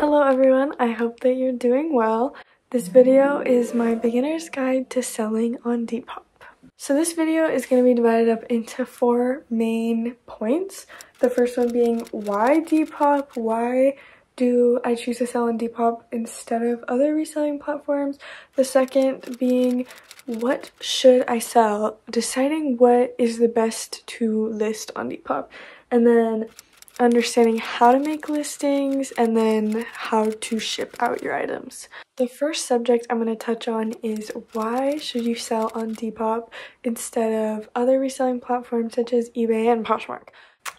Hello everyone, I hope that you're doing well. This video is my beginner's guide to selling on Depop. So this video is going to be divided up into 4 main points. The first one being why Depop, why do I choose to sell on Depop instead of other reselling platforms? The second being what should I sell, deciding what is the best to list on Depop, and then understanding how to make listings, and then how to ship out your items. The first subject I'm going to touch on is why should you sell on Depop instead of other reselling platforms such as eBay and Poshmark.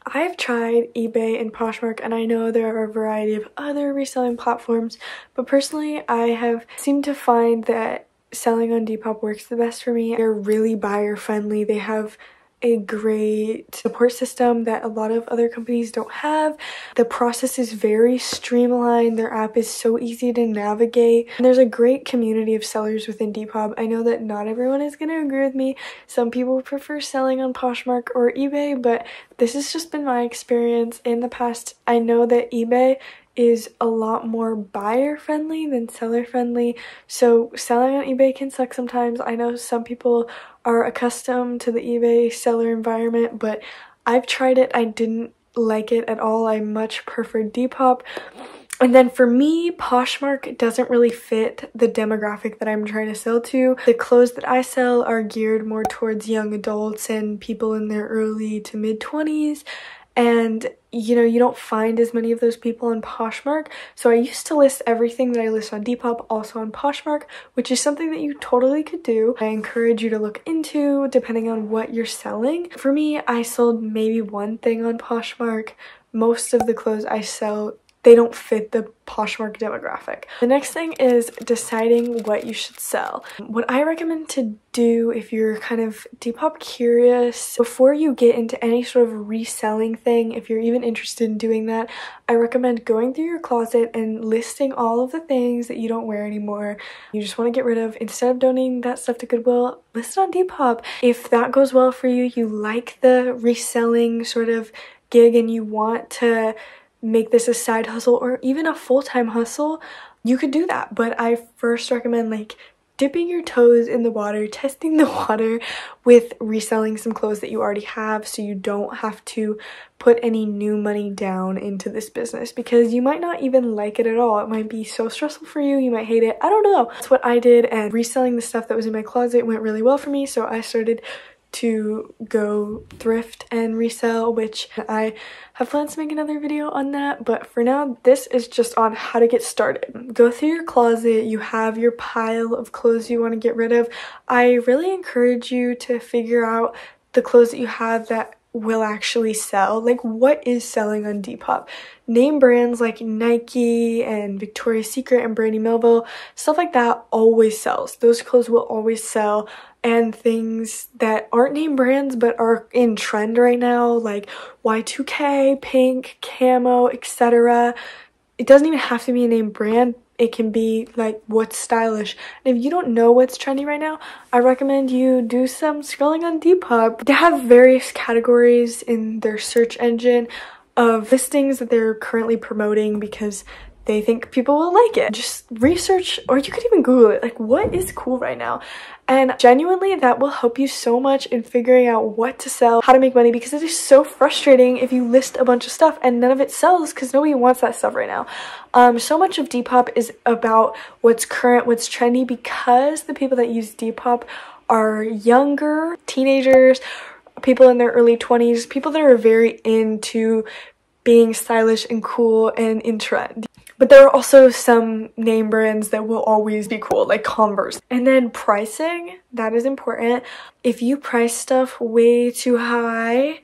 I've tried eBay and Poshmark, and I know there are a variety of other reselling platforms, but personally I have seemed to find that selling on Depop works the best for me. They're really buyer friendly. They have a great support system that a lot of other companies don't have. The process is very streamlined. Their app is so easy to navigate. And there's a great community of sellers within Depop. I know that not everyone is going to agree with me. Some people prefer selling on Poshmark or eBay, but this has just been my experience in the past. I know that eBay is a lot more buyer friendly than seller friendly, so selling on eBay can suck sometimes. I know some people are accustomed to the eBay seller environment, but I've tried it. I didn't like it at all. I much preferred Depop. And then for me, Poshmark doesn't really fit the demographic that I'm trying to sell to. The clothes that I sell are geared more towards young adults and people in their early to mid 20s. And you know, you don't find as many of those people on Poshmark. So I used to list everything that I list on Depop also on Poshmark, which is something that you totally could do. I encourage you to look into depending on what you're selling. For me, I sold maybe one thing on Poshmark. Most of the clothes I sell, they don't fit the Poshmark demographic. The next thing is deciding what you should sell. What I recommend to do if you're kind of Depop curious, before you get into any sort of reselling thing, if you're even interested in doing that, I recommend going through your closet and listing all of the things that you don't wear anymore, you just want to get rid of. Instead of donating that stuff to Goodwill, list it on Depop. If that goes well for you, you like the reselling sort of gig and you want to make this a side hustle or even a full-time hustle, you could do that. But I first recommend like dipping your toes in the water, testing the water with reselling some clothes that you already have, so you don't have to put any new money down into this business, because you might not even like it at all. It might be so stressful for you, you might hate it, I don't know. That's what I did, and reselling the stuff that was in my closet went really well for me, so I started to go thrift and resell, which I have plans to make another video on that, but for now this is just on how to get started. Go through your closet, you have your pile of clothes you want to get rid of. I really encourage you to figure out the clothes that you have that will actually sell. Like, what is selling on Depop? Name brands like Nike and Victoria's Secret and Brandy Melville, stuff like that always sells. Those clothes will always sell. And things that aren't name brands but are in trend right now, like Y2K, pink, camo, etc. It doesn't even have to be a name brand. It can be like what's stylish. And if you don't know what's trendy right now, I recommend you do some scrolling on Depop. They have various categories in their search engine of listings that they're currently promoting because they think people will like it. Just research, or you could even Google it, like what is cool right now. And genuinely that will help you so much in figuring out what to sell, how to make money, because it is so frustrating if you list a bunch of stuff and none of it sells because nobody wants that stuff right now. So much of Depop is about what's current, what's trendy, because the people that use Depop are younger, teenagers, people in their early 20s, people that are very into being stylish and cool and in trend. But there are also some name brands that will always be cool, like Converse. And then pricing, that is important. If you price stuff way too high,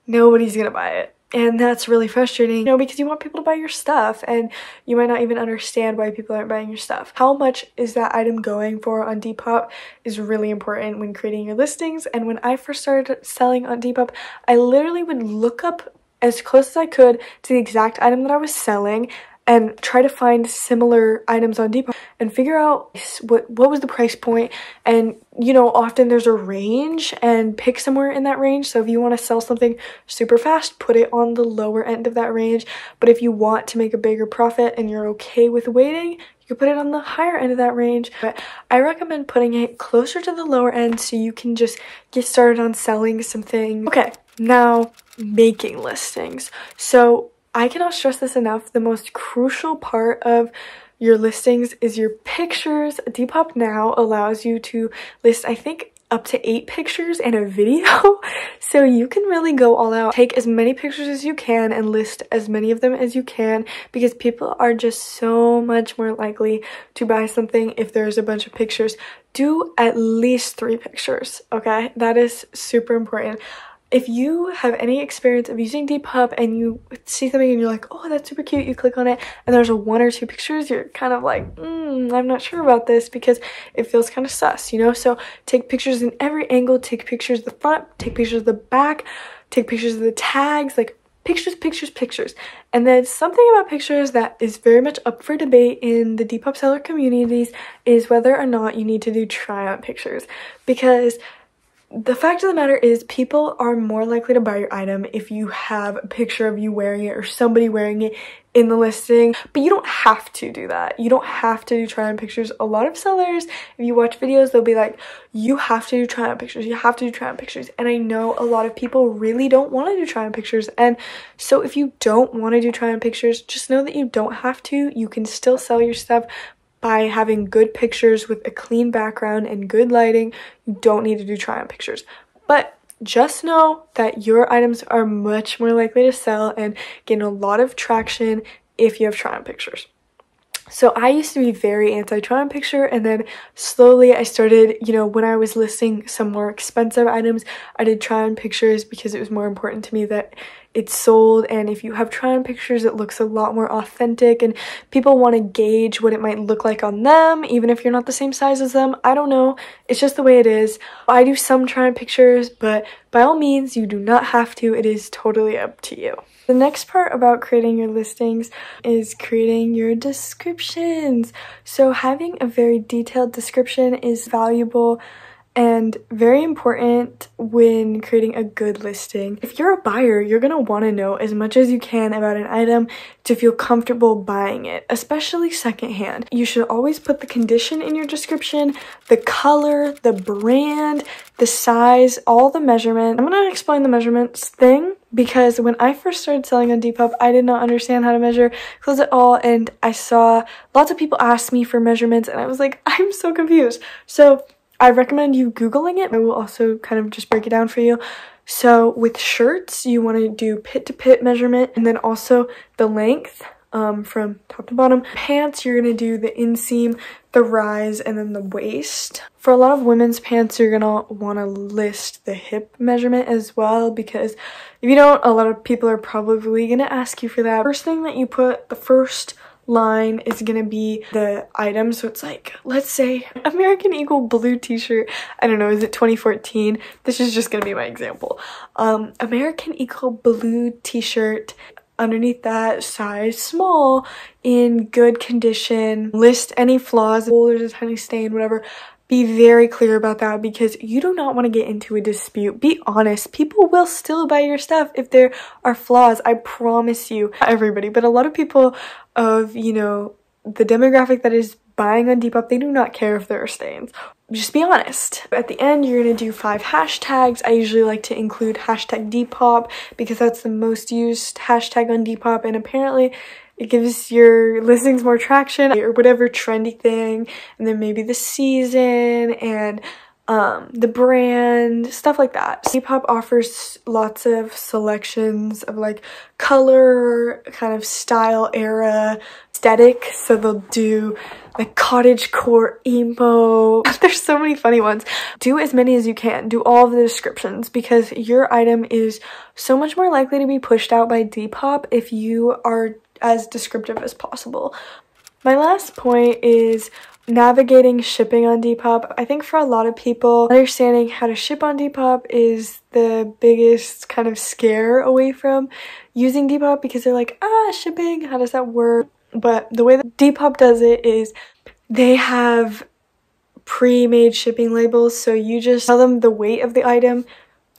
nobody's gonna buy it. And that's really frustrating, you know, because you want people to buy your stuff and you might not even understand why people aren't buying your stuff. How much is that item going for on Depop is really important when creating your listings. And when I first started selling on Depop, I literally would look up as close as I could to the exact item that I was selling and try to find similar items on Depop and figure out what was the price point. And you know, often there's a range, and pick somewhere in that range. So if you want to sell something super fast, put it on the lower end of that range. But if you want to make a bigger profit and you're okay with waiting, you can put it on the higher end of that range. But I recommend putting it closer to the lower end so you can just get started on selling something. Okay, now making listings. So I cannot stress this enough. The most crucial part of your listings is your pictures. Depop now allows you to list, I think, up to 8 pictures and a video. So you can really go all out. Take as many pictures as you can and list as many of them as you can, because people are just so much more likely to buy something if there's a bunch of pictures. Do at least 3 pictures, okay? That is super important. If you have any experience of using Depop and you see something and you're like, oh, that's super cute, you click on it and there's a 1 or 2 pictures, you're kind of like, I'm not sure about this, because it feels kind of sus, you know? So take pictures in every angle, take pictures of the front, take pictures of the back, take pictures of the tags, like pictures, pictures, pictures. And then something about pictures that is very much up for debate in the Depop seller communities is whether or not you need to do try-on pictures, because the fact of the matter is people are more likely to buy your item if you have a picture of you wearing it or somebody wearing it in the listing. But you don't have to do that. You don't have to do try-on pictures. A lot of sellers, if you watch videos, they'll be like, you have to do try-on pictures. You have to do try-on pictures. And I know a lot of people really don't want to do try-on pictures. And so if you don't want to do try-on pictures, just know that you don't have to. You can still sell your stuff by having good pictures with a clean background and good lighting. You don't need to do try-on pictures. But just know that your items are much more likely to sell and gain a lot of traction if you have try-on pictures. So I used to be very anti try-on picture, and then slowly I started, you know, when I was listing some more expensive items, I did try-on pictures because it was more important to me that it's sold. And if you have try-on pictures, it looks a lot more authentic and people want to gauge what it might look like on them, even if you're not the same size as them. I don't know, it's just the way it is. I do some try-on pictures, but by all means, you do not have to. It is totally up to you. The next part about creating your listings is creating your descriptions. So having a very detailed description is valuable and very important when creating a good listing. If you're a buyer, you're going to want to know as much as you can about an item to feel comfortable buying it, especially secondhand. You should always put the condition in your description, the color, the brand, the size, all the measurement. I'm going to explain the measurements thing because when I first started selling on Depop, I did not understand how to measure clothes at all, and I saw lots of people ask me for measurements and I was like, I'm so confused. So I recommend you Googling it. I will also kind of just break it down for you. So with shirts, you want to do pit to pit measurement, and then also the length from top to bottom. Pants, you're going to do the inseam, the rise, and then the waist. For a lot of women's pants, you're going to want to list the hip measurement as well, because if you don't, a lot of people are probably going to ask you for that. First thing that you put, the first line is gonna be the item. So it's like, let's say American Eagle blue t-shirt. I don't know, is it 2014? This is just gonna be my example. American Eagle blue t-shirt. Underneath that, size small, in good condition. List any flaws. Oh, there's a tiny stain, whatever. Be very clear about that, because you do not want to get into a dispute. Be honest. People will still buy your stuff if there are flaws. I promise you. Not everybody, but a lot of people of, you know, the demographic that is buying on Depop, they do not care if there are stains. Just be honest. At the end, you're going to do 5 hashtags. I usually like to include hashtag Depop because that's the most used hashtag on Depop, and apparently it gives your listings more traction, or whatever trendy thing, and then maybe the season and the brand, stuff like that. Depop offers lots of selections of like color, kind of style, era, aesthetic. So they'll do like cottagecore, emo. There's so many funny ones. Do as many as you can. Do all of the descriptions, because your item is so much more likely to be pushed out by Depop if you are as descriptive as possible. My last point is navigating shipping on Depop. I think for a lot of people, understanding how to ship on Depop is the biggest kind of scare away from using Depop, because they're like, shipping, how does that work? But the way that Depop does it is they have pre-made shipping labels, so you just tell them the weight of the item.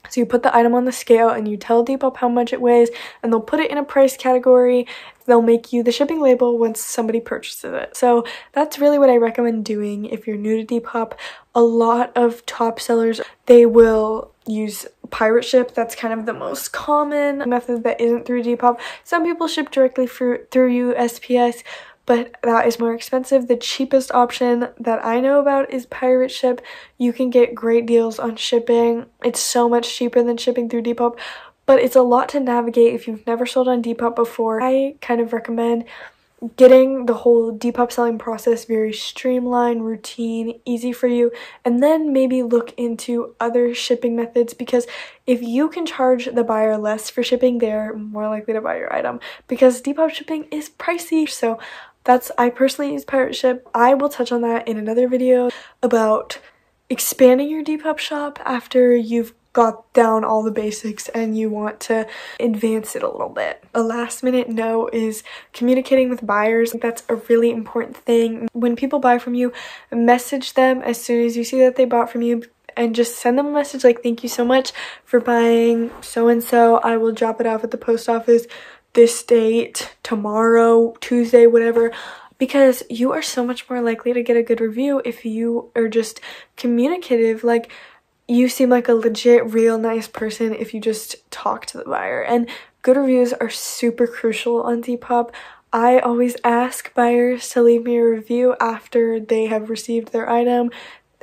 So you put the item on the scale and you tell Depop how much it weighs, and they'll put it in a price category. They'll make you the shipping label once somebody purchases it. So that's really what I recommend doing if you're new to Depop. A lot of top sellers, they will use pirate ship. That's kind of the most common method that isn't through Depop. Some people ship directly through USPS, but that is more expensive. The cheapest option that I know about is pirate ship. You can get great deals on shipping. It's so much cheaper than shipping through Depop, but it's a lot to navigate if you've never sold on Depop before. I kind of recommend getting the whole Depop selling process very streamlined, routine, easy for you, and then maybe look into other shipping methods, because if you can charge the buyer less for shipping, they're more likely to buy your item, because Depop shipping is pricey. So I personally use pirate ship. I will touch on that in another video about expanding your Depop shop after you've got down all the basics and you want to advance it a little bit. A last minute note is communicating with buyers. That's a really important thing. When people buy from you, message them as soon as you see that they bought from you, and just send them a message like, thank you so much for buying so-and-so. I will drop it off at the post office this date, tomorrow, Tuesday, whatever. Because you are so much more likely to get a good review if you are just communicative. Like, you seem like a legit, real nice person if you just talk to the buyer. And good reviews are super crucial on Depop. I always ask buyers to leave me a review after they have received their item.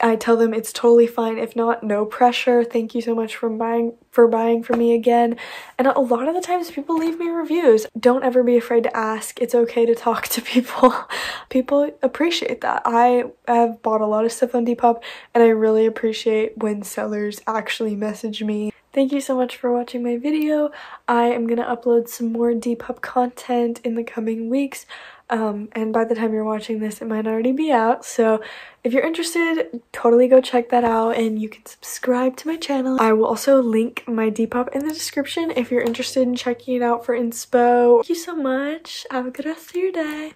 I tell them it's totally fine. If not, no pressure. Thank you so much for buying from me again. And a lot of the times people leave me reviews. Don't ever be afraid to ask. It's okay to talk to people. People appreciate that. I have bought a lot of stuff on Depop, and I really appreciate when sellers actually message me. Thank you so much for watching my video. I am gonna upload some more Depop content in the coming weeks. And by the time you're watching this, it might already be out. So if you're interested, totally go check that out, and you can subscribe to my channel. I will also link my Depop in the description if you're interested in checking it out for inspo. Thank you so much. Have a good rest of your day.